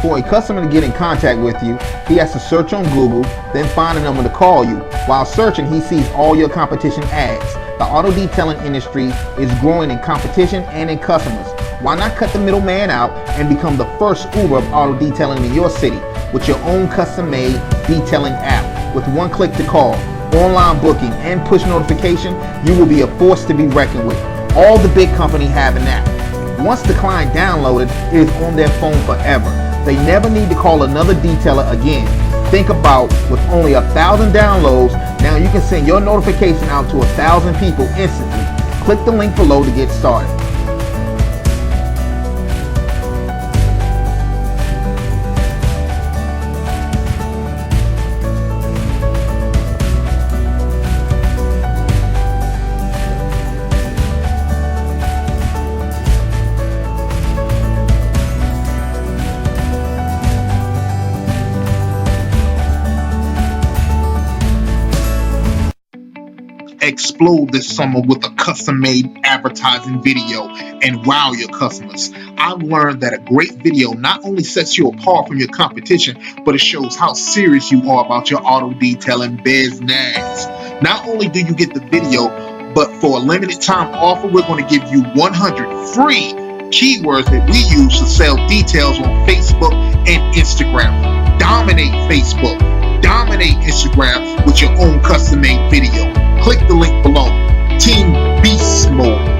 For a customer to get in contact with you, he has to search on Google, then find a number to call you. While searching, he sees all your competition ads. The auto detailing industry is growing in competition and in customers. Why not cut the middleman out and become the first Uber of auto detailing in your city with your own custom-made detailing app? With one click to call, online booking, and push notification, you will be a force to be reckoned with. All the big companies have an app. Once the client downloaded, it is on their phone forever. They never need to call another detailer again. Think about, with only 1,000 downloads, now you can send your notification out to 1,000 people instantly. Click the link below to get started. Explode this summer with a custom-made advertising video and wow your customers. I've learned that a great video not only sets you apart from your competition, but it shows how serious you are about your auto detailing business. Not only do you get the video, but for a limited time offer, we're going to give you 100 free keywords that we use to sell details on Facebook and Instagram. Dominate Facebook, dominate Instagram with your own custom-made video. Click the link below. Team Beast Mode.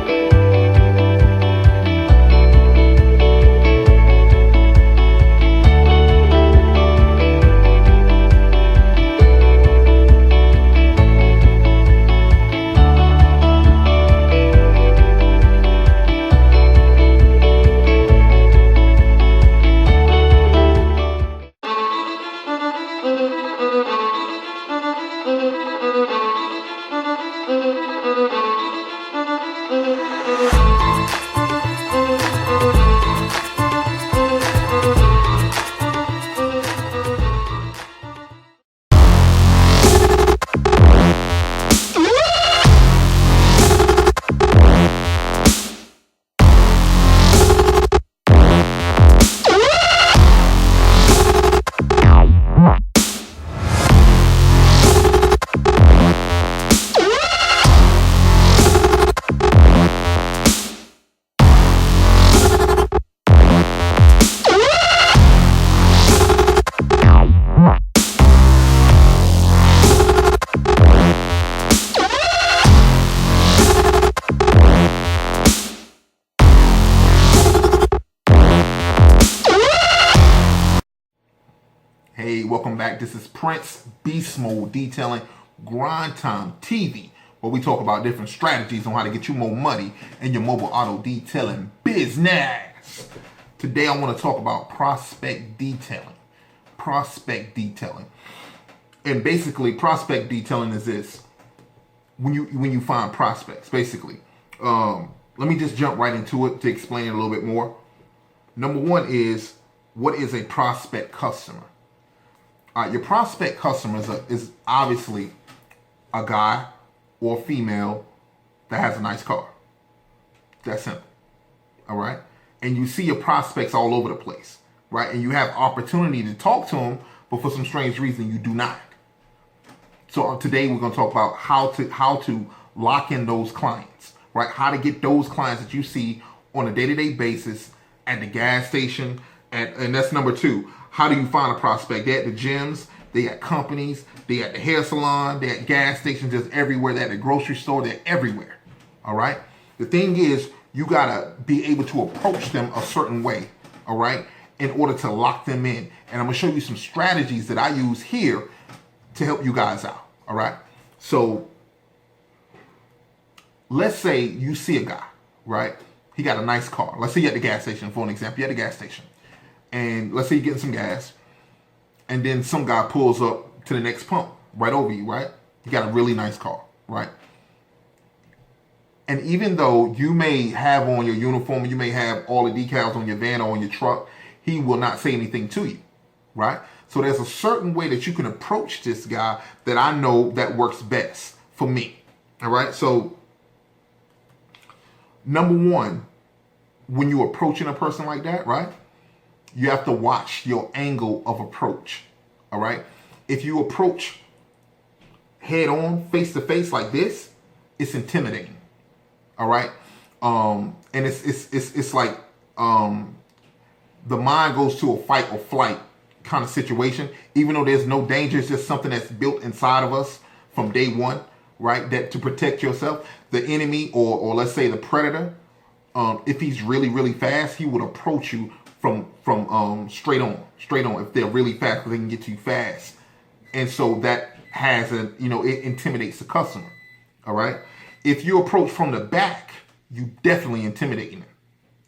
Hey, welcome back. This is Prince Beast Mode Detailing Grind Time TV, where we talk about different strategies on how to get you more money in your mobile auto detailing business. Today I want to talk about prospect detailing. Prospect detailing. And basically prospect detailing is this. When you find prospects, basically. Let me just jump right into it to explain it a little bit more. Number one is, what is a prospect customer? Your prospect customer is obviously a guy or female that has a nice car. That's simple. All right? And you see your prospects all over the place, right? And you have opportunity to talk to them, but for some strange reason you do not. So today we're going to talk about how to lock in those clients, right? How to get those clients that you see on a day-to-day basis at the gas station, and that's number two. How do you find a prospect? They're at the gyms, they at companies, they at the hair salon, they at gas stations, just everywhere. They're at the grocery store, they're everywhere. All right? The thing is, you gotta be able to approach them a certain way, all right, in order to lock them in. And I'm gonna show you some strategies that I use here to help you guys out, all right? So let's say you see a guy, right? He got a nice car. Let's say you're at the gas station, for an example. You're at the gas station. And let's say you're getting some gas, and then some guy pulls up to the next pump right over you, right? You got a really nice car, right? And even though you may have on your uniform, you may have all the decals on your van or on your truck, he will not say anything to you, right? So there's a certain way that you can approach this guy that I know that works best for me, all right? So number one, when you're approaching a person like that, right? You have to watch your angle of approach. All right. If you approach head on, face to face like this, it's intimidating. All right. And it's like the mind goes to a fight or flight kind of situation, even though there's no danger. It's just something that's built inside of us from day one, right? That to protect yourself, the enemy or let's say the predator, if he's really, really fast, he would approach you from straight on. If they're really fast, because they can get to you fast. And so that has it intimidates the customer. All right. If you approach from the back, you definitely intimidating them.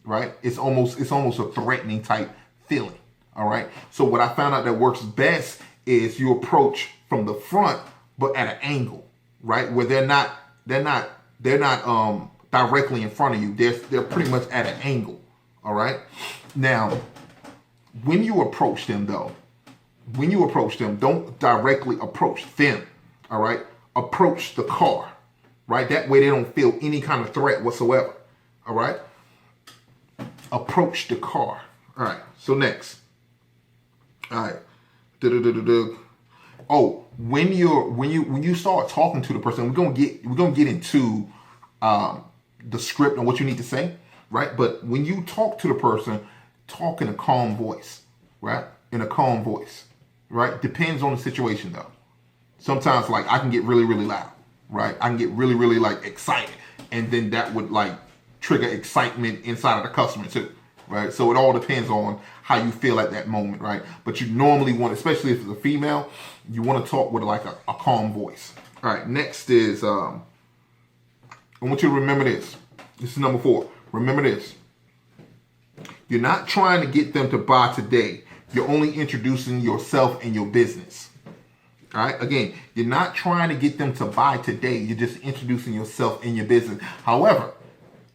Right? It's almost a threatening type feeling. All right. So what I found out that works best is you approach from the front, but at an angle, right? Where they're not directly in front of you. They're pretty much at an angle. All right. Now, when you approach them, don't directly approach them. All right. Approach the car, right? That way they don't feel any kind of threat whatsoever. All right. Approach the car. All right. So next. All right. Oh, when you start talking to the person, we're gonna get into the script and what you need to say, right? But when you talk to the person, talk in a calm voice, right? In a calm voice, right? Depends on the situation though. Sometimes like I can get really, really loud, right? I can get really, really like excited, and then that would like trigger excitement inside of the customer too, right? So it all depends on how you feel at that moment, right? But you normally want, especially if it's a female, you want to talk with like a calm voice. All right, next is, I want you to remember this. This is number 4. Remember this. You're not trying to get them to buy today. You're only introducing yourself and your business. All right, again, you're not trying to get them to buy today. You're just introducing yourself and your business. However,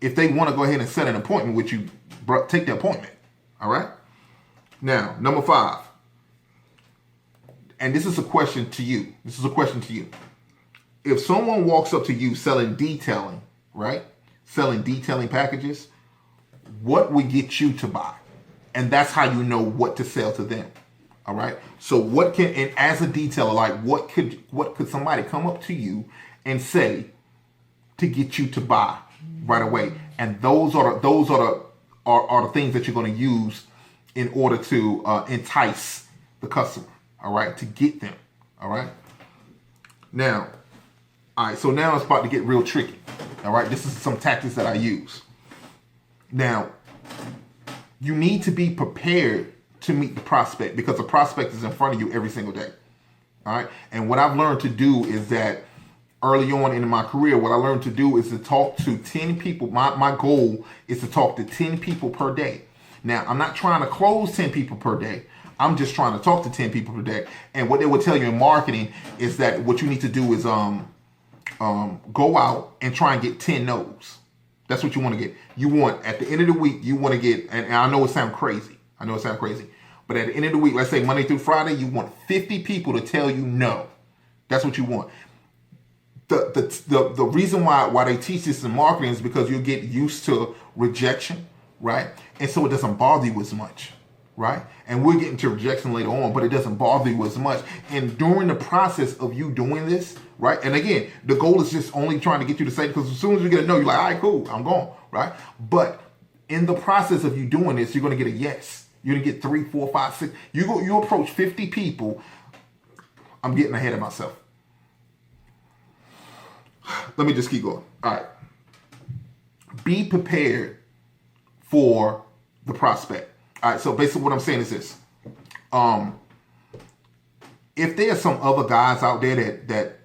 if they want to go ahead and set an appointment with you, take the appointment. All right. Now, number 5. And this is a question to you. If someone walks up to you selling detailing, right? Selling detailing packages, what would get you to buy? And that's how you know what to sell to them. All right. So and as a detailer, like what could somebody come up to you and say to get you to buy right away? And those are the things that you're going to use in order to entice the customer. All right. To get them. All right. Now, all right. So now it's about to get real tricky. All right. This is some tactics that I use. Now, you need to be prepared to meet the prospect, because the prospect is in front of you every single day. All right. And what I've learned to do is that early on in my career, what I learned to do is to talk to 10 people. My goal is to talk to 10 people per day. Now, I'm not trying to close 10 people per day. I'm just trying to talk to 10 people per day. And what they will tell you in marketing is that what you need to do is go out and try and get 10 no's. That's what you want to get. You want, at the end of the week, you want to get, and I know it sounds crazy. But at the end of the week, let's say Monday through Friday, you want 50 people to tell you no. That's what you want. The reason why they teach this in marketing is because you get used to rejection, right? And so it doesn't bother you as much, right? And we'll get into rejection later on, but it doesn't bother you as much. And during the process of you doing this, right? And again, the goal is just only trying to get you to say, because as soon as you get a no, you're like, all right, cool, I'm gone, right? But in the process of you doing this, you're going to get a yes. You're going to get 3, 4, 5, 6. You approach 50 people. I'm getting ahead of myself. Let me just keep going. All right. Be prepared for the prospect. All right. So basically what I'm saying is this. If there's some other guys out there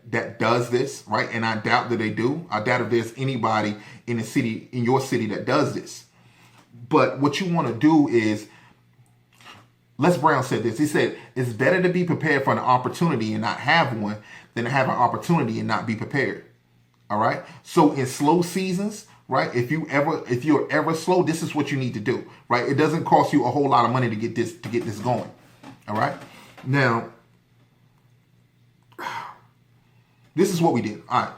that does this, right? And I doubt that they do. I doubt if there's anybody in your city that does this. But what you want to do is, Les Brown said this. He said, it's better to be prepared for an opportunity and not have one than to have an opportunity and not be prepared. All right. So in slow seasons, right? If you're ever slow, this is what you need to do, right? It doesn't cost you a whole lot of money to get this going. All right. Now, this is what we did. All right.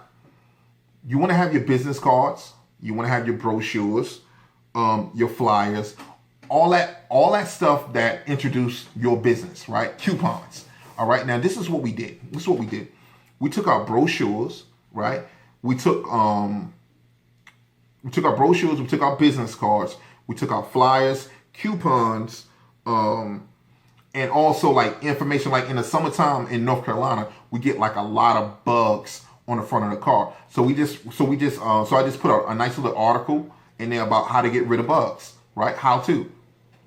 You want to have your business cards. You want to have your brochures, your flyers. all that stuff that introduce your business, right? Coupons. All right. Now this is what we did. We took our brochures, right? We took our brochures, we took our business cards, we took our flyers, coupons, and also like information. Like in the summertime in North Carolina, we get like a lot of bugs on the front of the car. So I just put a nice little article in there about how to get rid of bugs, right? How to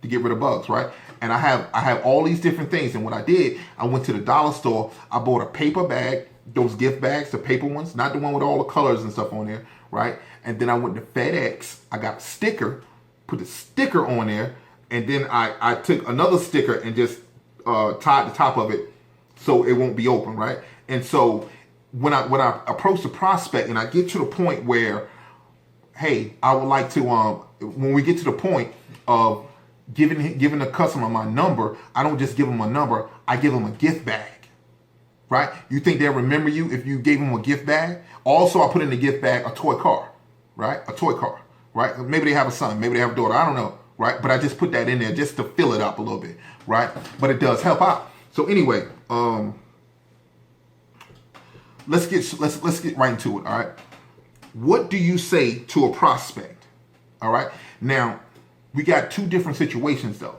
get rid of bugs, right? And I have all these different things. And what I did, I went to the dollar store. I bought a paper bag, those gift bags, the paper ones, not the one with all the colors and stuff on there, right? And then I went to FedEx. I got a sticker, put the sticker on there, and then I took another sticker and just tied the top of it so it won't be open, right? And so when I approach the prospect and I get to the point where, hey, I would like to, when we get to the point of giving the customer my number, I don't just give them a number, I give them a gift bag, right? You think they'll remember you if you gave them a gift bag? Also, I put in the gift bag a toy car, right? A toy car, right? Maybe they have a son, maybe they have a daughter, I don't know, right? But I just put that in there just to fill it up a little bit, right? But it does help out. So anyway, let's get right into it, all right? What do you say to a prospect? All right. Now, we got two different situations though.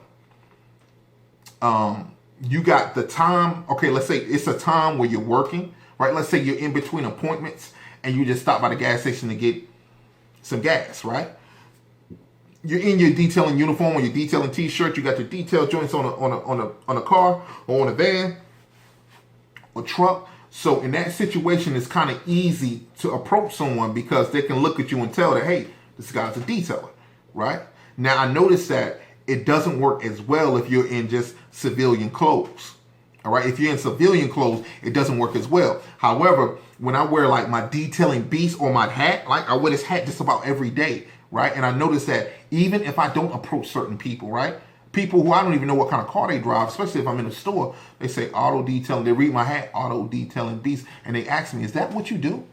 You got the time. Okay, let's say it's a time where you're working, right? Let's say you're in between appointments and you just stop by the gas station to get some gas, right? You're in your detailing uniform or your detailing t-shirt. You got your detail joints on a car or on a van or truck. So in that situation, it's kind of easy to approach someone because they can look at you and tell that, hey, this guy's a detailer, right? Now, I noticed that it doesn't work as well if you're in just civilian clothes, all right? If you're in civilian clothes, it doesn't work as well. However, when I wear like my detailing beast or my hat, like I wear this hat just about every day, right? And I noticed that even if I don't approach certain people, right? People who I don't even know what kind of car they drive, especially if I'm in a store, they say auto detailing. They read my hat, auto detailing beast, and they ask me, is that what you do?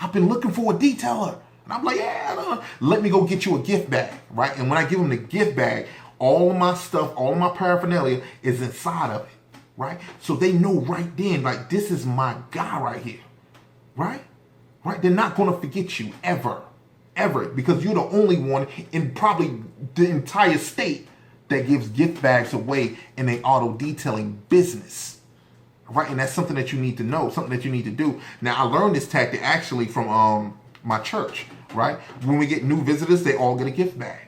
I've been looking for a detailer. And I'm like, yeah, let me go get you a gift bag, right? And when I give them the gift bag, all of my stuff, all of my paraphernalia is inside of it, right? So they know right then, like, this is my guy right here, right? Right? They're not going to forget you ever, because you're the only one in probably the entire state that gives gift bags away in an auto detailing business, right? And that's something that you need to know, something that you need to do. Now, I learned this tactic actually from my church, right? When we get new visitors, they all get a gift bag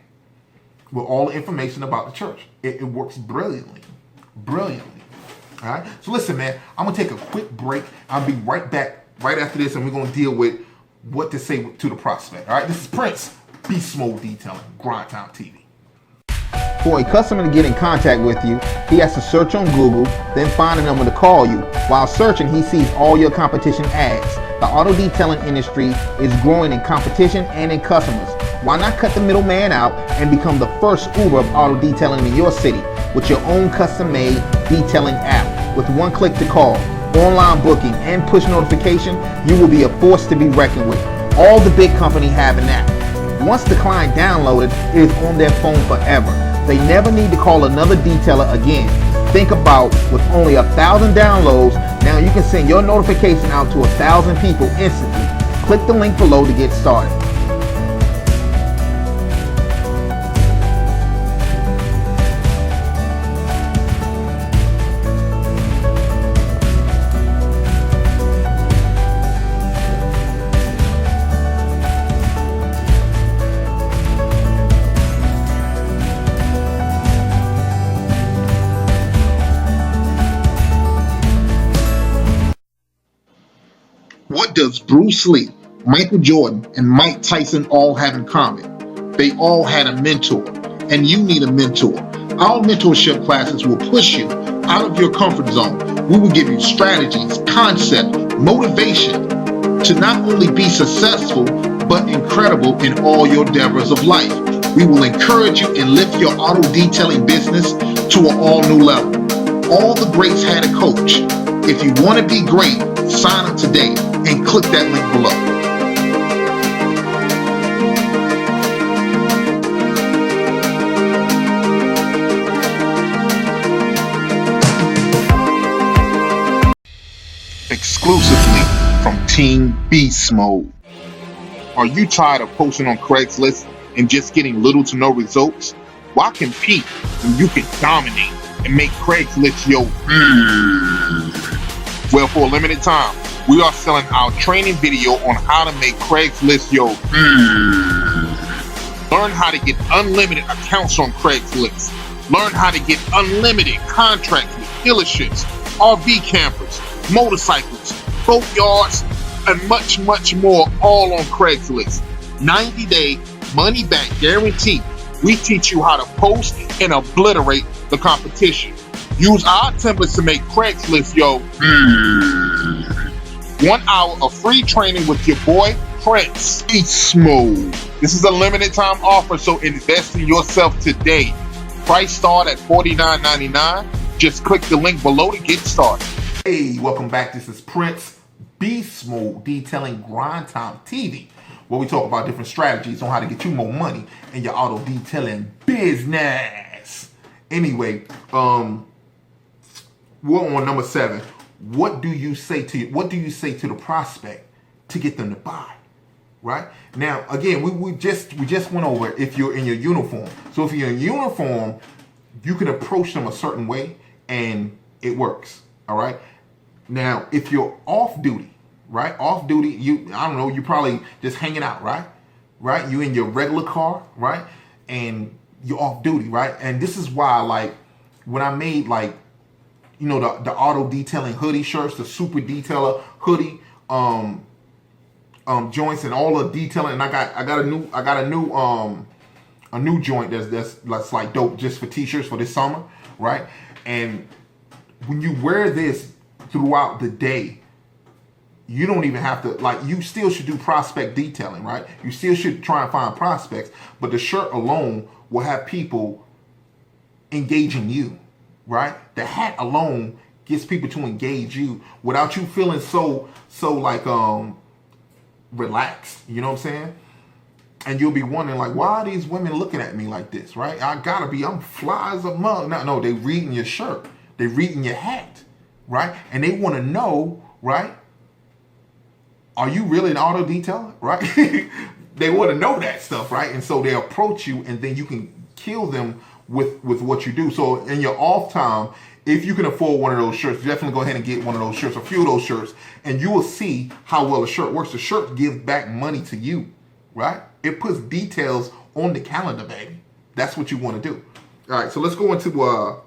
with all the information about the church. It works brilliantly. All right? So listen, man, I'm going to take a quick break. I'll be right back right after this, and we're going to deal with what to say to the prospect. All right? This is Prince, Beast Mode Detailing, Grind Time TV. For a customer to get in contact with you, he has to search on Google, then find a number to call you. While searching, he sees all your competition ads. The auto detailing industry is growing in competition and in customers. Why not cut the middleman out and become the first Uber of auto detailing in your city with your own custom-made detailing app? With one click to call, online booking, and push notification, you will be a force to be reckoned with. All the big companies have an app. Once the client downloaded, it is on their phone forever. They never need to call another detailer again. Think about, with only 1,000 downloads, now you can send your notification out to 1,000 people instantly. Click the link below to get started. What does Bruce Lee, Michael Jordan, and Mike Tyson all have in common? They all had a mentor, and you need a mentor. Our mentorship classes will push you out of your comfort zone. We will give you strategies, concept, motivation to not only be successful, but incredible in all your endeavors of life. We will encourage you and lift your auto detailing business to an all new level. All the greats had a coach. If you want to be great, sign up today and click that link below. exclusively from Team Beast Mode. Are you tired of posting on Craigslist and just getting little to no results? Why compete when you can dominate and make Craigslist your Well, for a limited time, we are selling our training video on how to make Craigslist your Learn how to get unlimited accounts on Craigslist. Learn how to get unlimited contracts with dealerships, RV campers, motorcycles, boatyards, and much, much more, all on Craigslist. 90-day money-back guarantee. We teach you how to post and obliterate the competition. Use our templates to make Craigslist your 1 hour of free training with your boy, Prince Beast Mode. This is a limited time offer, so invest in yourself today. Price start at $49.99. Just click the link below to get started. Hey, welcome back. This is Prince Beast Mode, detailing Grind Time TV, where we talk about different strategies on how to get you more money in your auto detailing business. Anyway, we're on number 7. What do you say to the prospect to get them to buy? Right now, again, we just went over if you're in your uniform. So if you're in uniform, you can approach them a certain way and it works. All right. Now, if you're off duty, right? Off duty, you're probably just hanging out, right? Right? You in your regular car, right? And you're off duty, right? And this is why, like, when I made, like, the auto detailing hoodie shirts, the super detailer hoodie, joints and all the detailing, and I got a new joint that's like dope just for t-shirts for this summer, right? And when you wear this throughout the day, you don't even have to, like, you still should do prospect detailing, right? You still should try and find prospects, but the shirt alone will have people engaging you, right? The hat alone gets people to engage you without you feeling so like relaxed, you know what I'm saying? And you'll be wondering, like, why are these women looking at me like this, right? I'm fly as a mug. No, they reading your shirt. They reading your hat, right? And they want to know, right? Are you really an auto detailer, right? They want to know that stuff, right? And so they approach you, and then you can kill them with what you do. So in your off time, if you can afford one of those shirts, definitely go ahead and get one of those shirts, a few of those shirts, and you will see how well a shirt works. The shirt gives back money to you, right? It puts details on the calendar, baby. That's what you want to do. All right, so let's go into,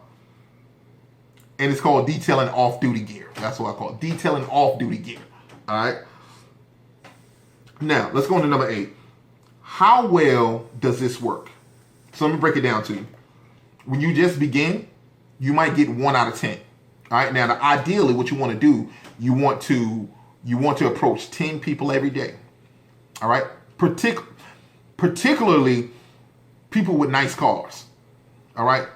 and it's called detailing off-duty gear. That's what I call it, detailing off-duty gear. All right. Now, let's go into number 8. How well does this work? So let me break it down to you. When you just begin, you might get 1 out of 10. All right. Now, ideally, what you want to do, you want to approach 10 people every day. All right. Particularly people with nice cars. All right.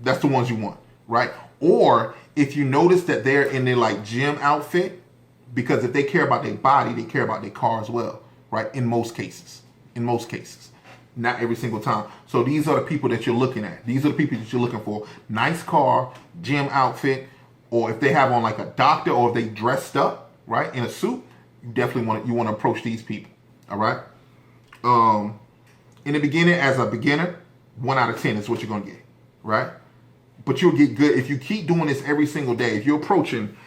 That's the ones you want. Right. Or if you notice that they're in their, like, gym outfit, because if they care about their body, they care about their car as well. Right. In most cases. Not every single time. So these are the people that you're looking at. These are the people that you're looking for. Nice car, gym outfit, or if they have on like a doctor, or if they dressed up, right, in a suit, you definitely want to approach these people. All right. In the beginning, as a beginner, 1 out of 10 is what you're gonna get, right? But you'll get good if you keep doing this every single day. If you're approaching,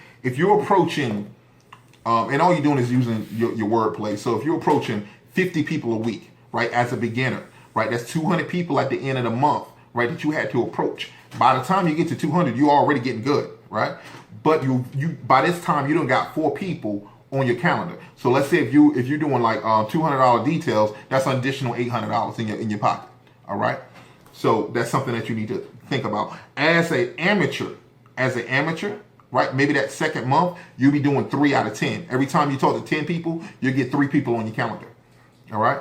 and all you're doing is using your wordplay. So if you're approaching 50 people a week, right, as a beginner, right, that's 200 people at the end of the month, right, that you had to approach. By the time you get to 200, you're already getting good, right? But you by this time you done got 4 people on your calendar. So let's say if you're doing like $200 details, that's an additional $800 in your pocket. All right. So that's something that you need to think about as an amateur. Right? Maybe that second month you'll be doing 3 out of 10. Every time you talk to 10 people, you get 3 people on your calendar. All right.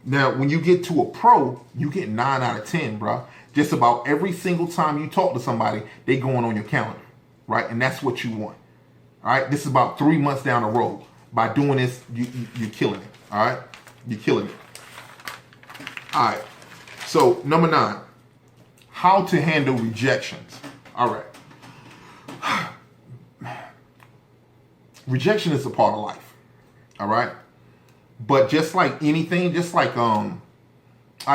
Now, when you get to a pro, you get 9 out of 10, bro. Just about every single time you talk to somebody, they going on your calendar, right? And that's what you want. All right. This is about 3 months down the road. By doing this, you're killing it. All right. You're killing it. All right. So number 9, how to handle rejections. All right. rejection is a part of life. All right. But just like anything, just like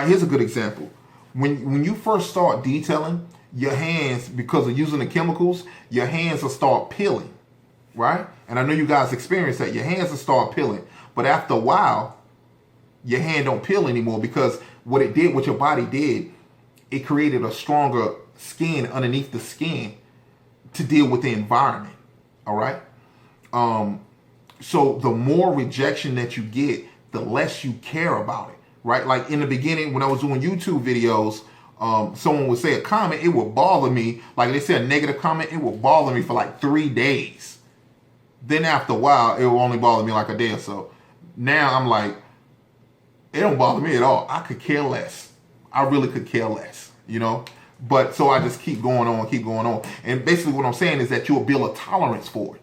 here's a good example. When you first start detailing, your hands, because of using the chemicals, your hands will start peeling, right? And I know you guys experience that. Your hands will start peeling. But after a while, your hand don't peel anymore, because what your body did, it created a stronger skin underneath the skin to deal with the environment. All right. So the more rejection that you get, the less you care about it, right? Like in the beginning, when I was doing YouTube videos, someone would say a comment, it would bother me. Like they said a negative comment, it would bother me for like 3 days. Then after a while, it will only bother me like a day or so. Now I'm like, it don't bother me at all. I could care less. I really could care less, you know? But so I just keep going on. And basically what I'm saying is that you'll build a tolerance for it.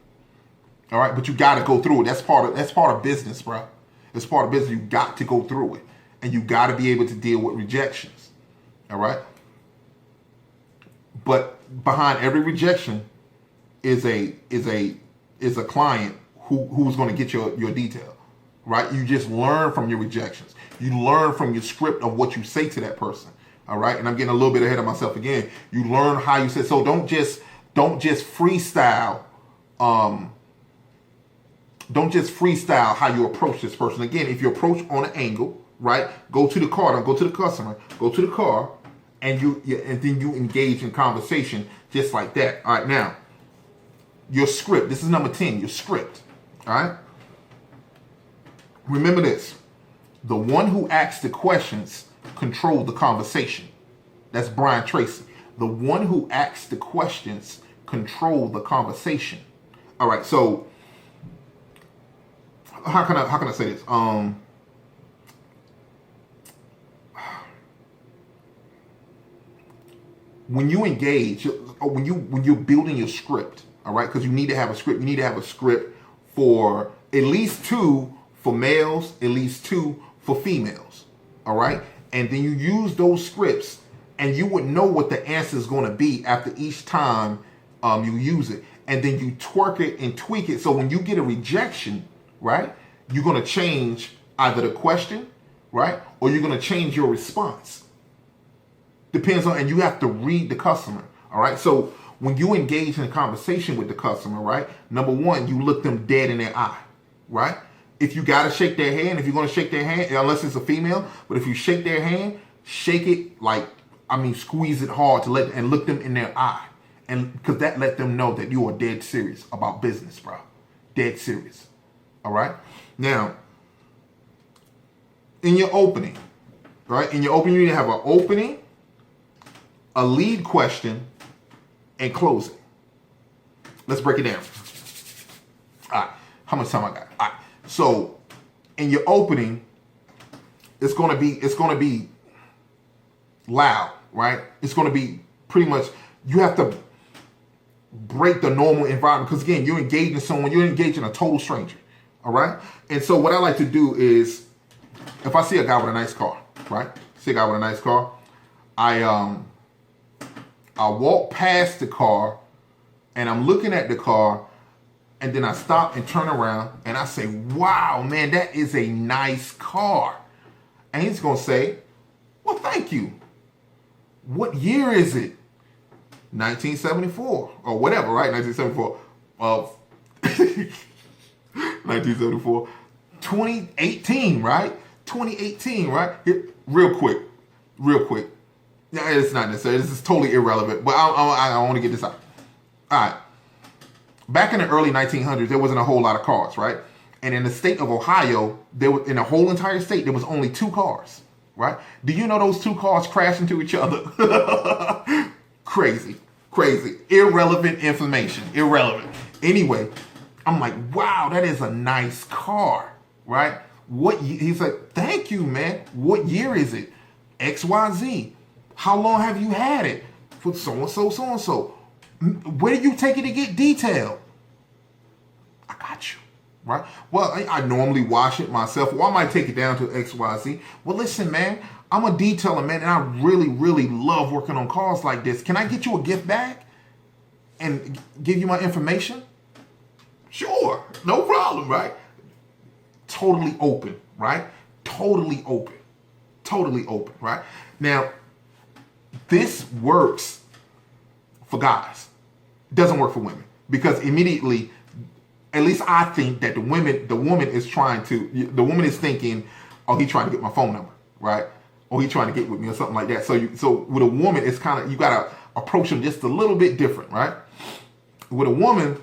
All right, but you got to go through it. That's part of business, bro. It's part of business. You got to go through it, and you got to be able to deal with rejections. All right. But behind every rejection is a client who's going to get your detail. Right. You just learn from your rejections. You learn from your script of what you say to that person. All right. And I'm getting a little bit ahead of myself again. You learn how you say. So don't just freestyle. Don't just freestyle how you approach this person. Again, if you approach on an angle, right? Go to the car, don't go to the customer. Go to the car, and then you engage in conversation just like that. All right, now your script. This is number 10. Your script. All right. Remember this: the one who asks the questions controls the conversation. That's Brian Tracy. The one who asks the questions controls the conversation. All right, so. How can I say this? When you engage, when you're building your script, all right, because you need to have a script. You need to have a script for at least 2 for males, at least 2 for females, all right. And then you use those scripts, and you would know what the answer is going to be after each time you use it, and then you twerk it and tweak it. So when you get a rejection, right, you're going to change either the question, right, or you're going to change your response. Depends on, and you have to read the customer, all right? So when you engage in a conversation with the customer, right, number 1, you look them dead in their eye, right? If you got to shake their hand, if you're going to shake their hand, unless it's a female, but if you shake their hand, shake it like, squeeze it hard to look them in their eye. And because that let them know that you are dead serious about business, bro. Dead serious. All right. Now, in your opening, right? In your opening, you need to have an opening, a lead question, and closing. Let's break it down. All right. How much time I got? All right. So, in your opening, it's gonna be loud, right? It's gonna be pretty much. You have to break the normal environment, because again, you're engaging someone. You're engaging a total stranger. All right. And so what I like to do is, if I see a guy with a nice car, right? I walk past the car, and I'm looking at the car, and then I stop and turn around, and I say, "Wow, man, that is a nice car." And he's gonna say, "Well, thank you. What year is it?" 1974 or whatever, right? 1974. 1974, 2018, right? 2018, right? Here, real quick. Yeah, it's not necessary. This is totally irrelevant, but I want to get this out. All right. Back in the early 1900s, there wasn't a whole lot of cars, right? And in the state of Ohio, in the whole entire state, there was only 2 cars, right? Do you know those 2 cars crashed into each other? Crazy. Irrelevant information. Irrelevant. Anyway, I'm like, wow, that is a nice car, right? He's like, thank you, man. What year is it? XYZ. How long have you had it? For so-and-so. Where do you take it to get detailed? I got you, right? Well, I normally wash it myself, or I might take it down to XYZ. Well, listen, man, I'm a detailer, man, and I really, really love working on cars like this. Can I get you a gift bag and give you my information? Sure, no problem, right? Totally open, right? Totally open. Totally open, right? Now, this works for guys. It doesn't work for women because immediately, at least I think that the woman is thinking, oh, he's trying to get my phone number, right? Or he's trying to get with me or something like that. So with a woman, it's kind of, you got to approach them just a little bit different, right? With a woman,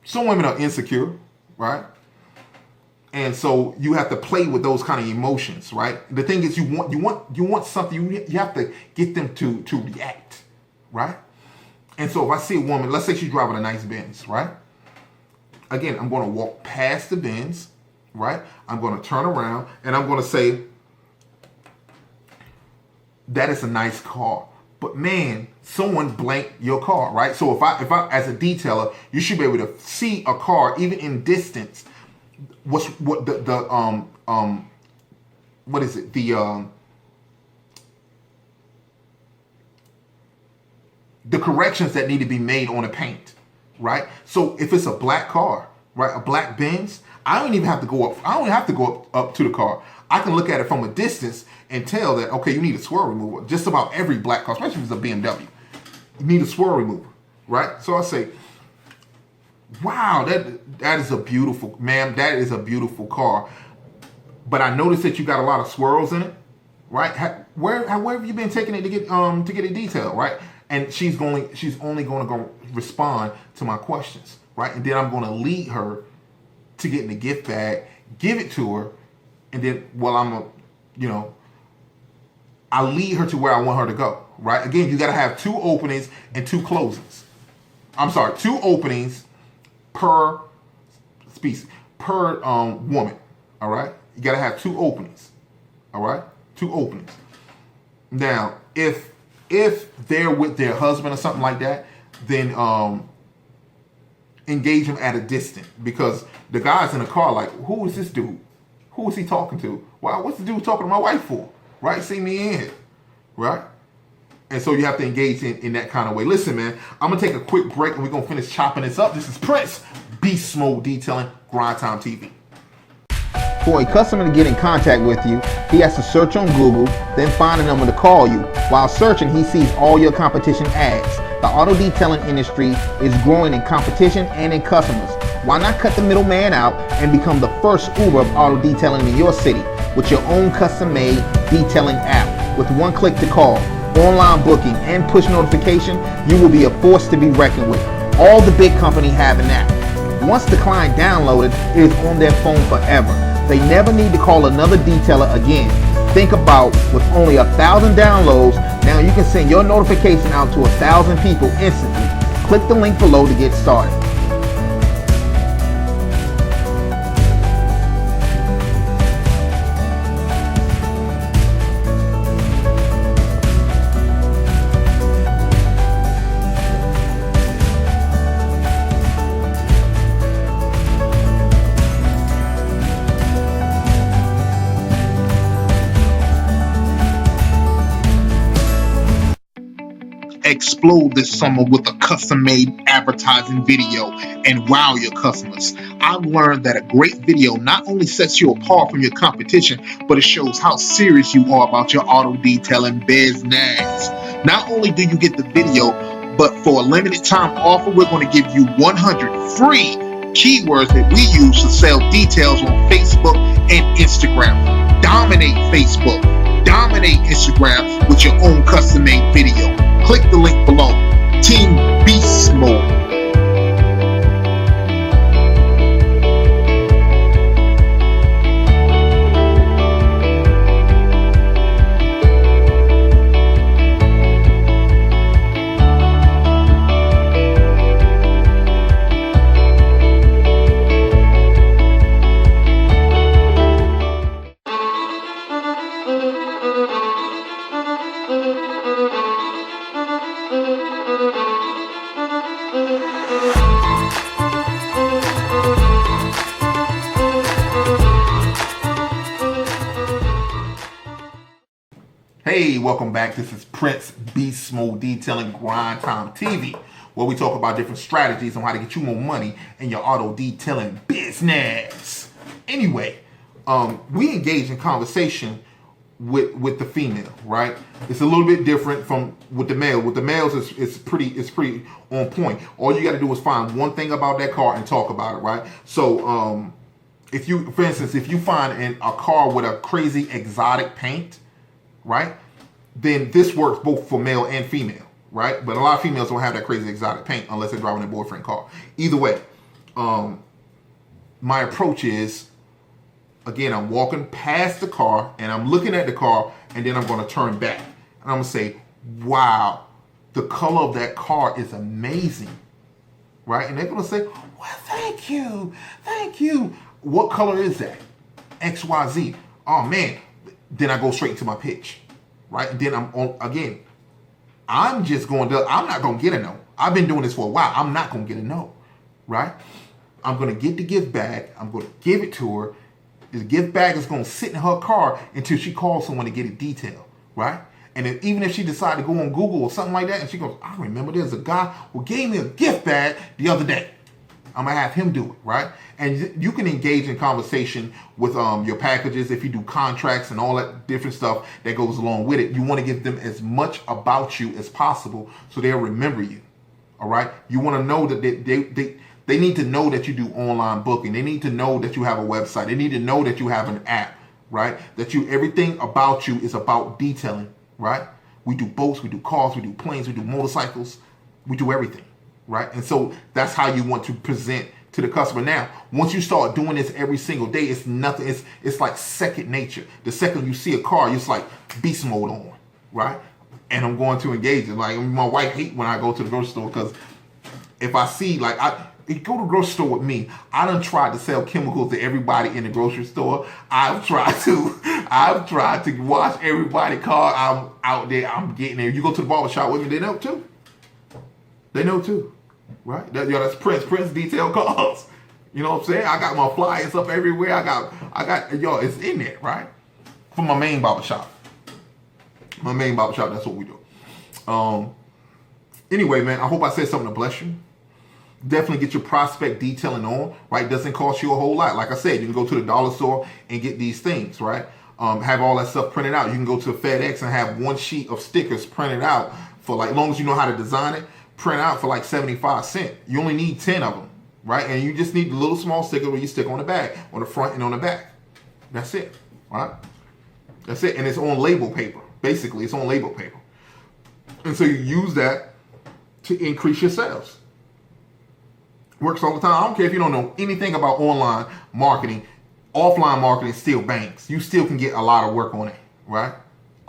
some women are insecure, right? And so you have to play with those kind of emotions, right? The thing is, you want something. You have to get them to react, right? And so if I see a woman, let's say she's driving a nice Benz, right? Again, I'm going to walk past the Benz, right? I'm going to turn around and I'm going to say, that is a nice car. But man, someone blanked your car, right? So if I as a detailer, you should be able to see a car even in distance. What is it? The corrections that need to be made on the paint, right? So if it's a black car, right, a black Benz, I don't even have to go up. I don't have to go up to the car. I can look at it from a distance and tell that, okay, you need a swirl remover. Just about every black car, especially if it's a BMW, you need a swirl remover, right? So I say, wow, that is a beautiful, ma'am, that is a beautiful car. But I noticed that you got a lot of swirls in it, right? Where have you been taking it to get it detailed, right? And she's only going to go respond to my questions, right? And then I'm going to lead her to get in the gift bag, give it to her, and then I lead her to where I want her to go, right? Again, you got to have 2 openings and 2 closings. I'm sorry, 2 openings per species, per woman, all right? You got to have 2 openings, all right? 2 openings. Now, if they're with their husband or something like that, then engage them at a distance, because the guy's in the car like, who is this dude? Who is he talking to? Wow, what's the dude talking to my wife for? Right? See me in here, right? And so you have to engage in that kind of way. Listen, man, I'm going to take a quick break and we're going to finish chopping this up. This is Prince, Beast Mode Detailing, Grind Time TV. For a customer to get in contact with you, he has to search on Google, then find a number to call you. While searching, he sees all your competition ads. The auto detailing industry is growing in competition and in customers. Why not cut the middleman out and become the first Uber of auto detailing in your city with your own custom-made detailing app? With one click to call, online booking, and push notification, you will be a force to be reckoned with. All the big companies have an app. Once the client downloaded, it is on their phone forever. They never need to call another detailer again. Think about, with only 1,000 downloads, now you can send your notification out to 1,000 people instantly. Click the link below to get started. Explode this summer with a custom-made advertising video and wow your customers. I've learned that a great video not only sets you apart from your competition, but it shows how serious you are about your auto detailing business. Not only do you get the video, but for a limited time offer, we're going to give you 100 free keywords that we use to sell details on Facebook and Instagram. Dominate Facebook, dominate Instagram with your own custom-made video. Click the link below. Team Beast Mode. Hey, welcome back. This is Prince Beast Mode Detailing Grind Time TV, where we talk about different strategies on how to get you more money in your auto detailing business. Anyway, we engage in conversation with the female, right? It's a little bit different from with the male. With the males, it's pretty on point. All you got to do is find one thing about that car and talk about it, right? So, if you, for instance, if you find a car with a crazy exotic paint, right, then this works both for male and female, right? But a lot of females don't have that crazy exotic paint unless they're driving their boyfriend car. Either way, my approach is, again, I'm walking past the car and I'm looking at the car, and then I'm going to turn back and I'm going to say, wow, the color of that car is amazing, right? And they're going to say, well, thank you. What color is that? XYZ. Oh man. Then I go straight into my pitch, right? And then I'm on again. I'm not going to get a no. I've been doing this for a while. I'm not going to get a no, right? I'm going to get the gift bag. I'm going to give it to her. The gift bag is going to sit in her car until she calls someone to get it detailed, right? And even if she decides to go on Google or something like that, and she goes, I remember there's a guy who gave me a gift bag the other day. I'm going to have him do it, right? And you can engage in conversation with your packages if you do contracts and all that different stuff that goes along with it. You want to give them as much about you as possible so they'll remember you, all right? You want to know that they need to know that you do online booking. They need to know that you have a website. They need to know that you have an app, right? That everything about you is about detailing, right? We do boats, we do cars, we do planes, we do motorcycles, we do everything, right? And so that's how you want to present to the customer. Now, once you start doing this every single day, it's nothing. It's like second nature. The second you see a car, it's like beast mode on, right? And I'm going to engage it. Like, my wife hates when I go to the grocery store because if I see, you go to the grocery store with me, I done tried to sell chemicals to everybody in the grocery store. I've tried to wash everybody's car. I'm out there, I'm getting there. You go to the barber shop with me, they know too. They know too, right? That's Prince Detail Cars. You know what I'm saying? I got my flyers up everywhere. I got it's in there, right? From my main barber shop. My main barber shop, that's what we do. Anyway, man, I hope I said something to bless you. Definitely get your prospect detailing on, right? Doesn't cost you a whole lot. Like I said, you can go to the dollar store and get these things, right? Have all that stuff printed out. You can go to FedEx and have one sheet of stickers printed out for as long as you know how to design it, print out for 75 cents. You only need 10 of them, right? And you just need the little small sticker where you stick on the bag, on the front and on the back. That's it, right? That's it. And it's on label paper. Basically, it's on label paper. And so you use that to increase your sales. Works all the time. I don't care if you don't know anything about online marketing. Offline marketing still banks. You still can get a lot of work on it, right?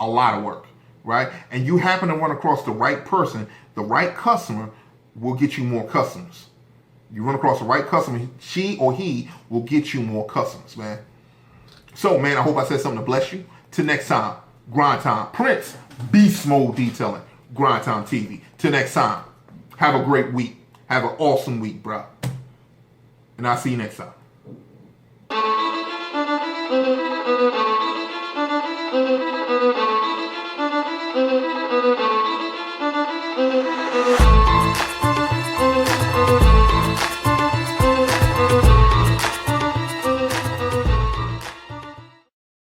A lot of work, right? And you happen to run across the right person, the right customer will get you more customers. You run across the right customer, she or he will get you more customers, man. So, man, I hope I said something to bless you. Till next time, Grind Time. Prince, Beast Mode Detailing, Grind Time TV. Till next time, have a great week. Have an awesome week, bro. And I'll see you next time.